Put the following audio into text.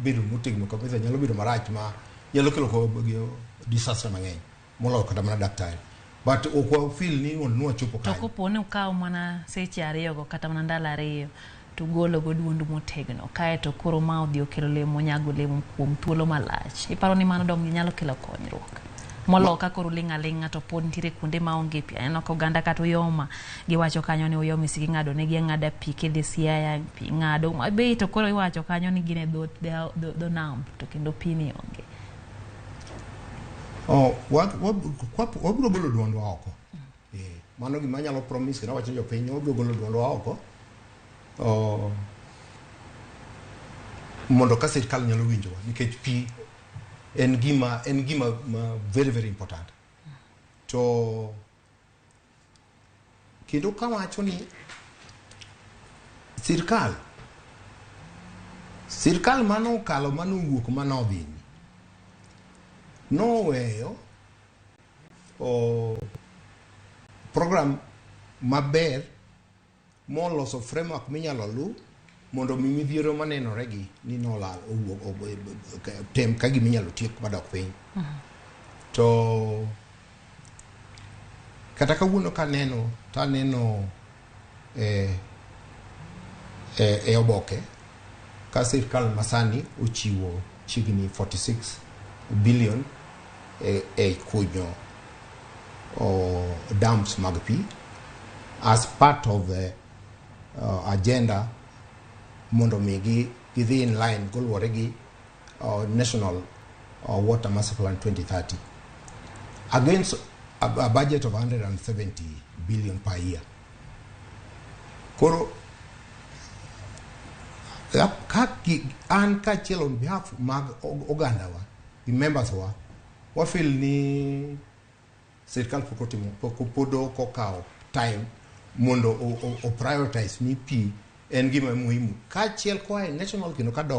bidu mutigno kabisa nyalo bidu marach ma nyalo kelo ko disaster mang'eny molo kata mana daktari but okwa feel ni onwa chopo kai to kopone ukaw mana seche ariyo go kata mana ndala ariyo to golo go duondu motegno kae to koro ma odhi okelo lemo nyago lemo kuom thuolo malach iparo ni mano dong nyalo kelo konyruok moloka koro linga to pod ntiere kuonde ma onge pi eno ko ganda kata uyoma giwacho kanyo ni uyomi sigi ngado ne gi ngada pi kede siaya pi ngado be to koro iwacho kanyo ni gine do nam to kendo pi ni onge wabro golo duondwa oko mano gima nyalo promise na wacho jopiny wabro golo duondwa oko mondo ka sirkal nyalo winjowa nikech pi en gima very very important to kendo kawacho ni sirkal mano kalo mano wuok mano dhi no weyo program maber moloso framework minyalo lu mondo midhiero manenore gi ni nolal tem ka gima inyalo tiek madok piny to kata kawuono taneno oboke ka sirkal masani ochiwo chigni 46 billion kunyo dams mag pi as part of the agenda mondo mi gidhi in line golwore gi national water master plan 2030 against a budget of 170 billion per year. Koro an ka chiel on behalf mag oganda wa the members wa feel ni sirkal podo kokao time mondo o prioritize ni pi en gima muhimu ka chiel kwa national kino ka dok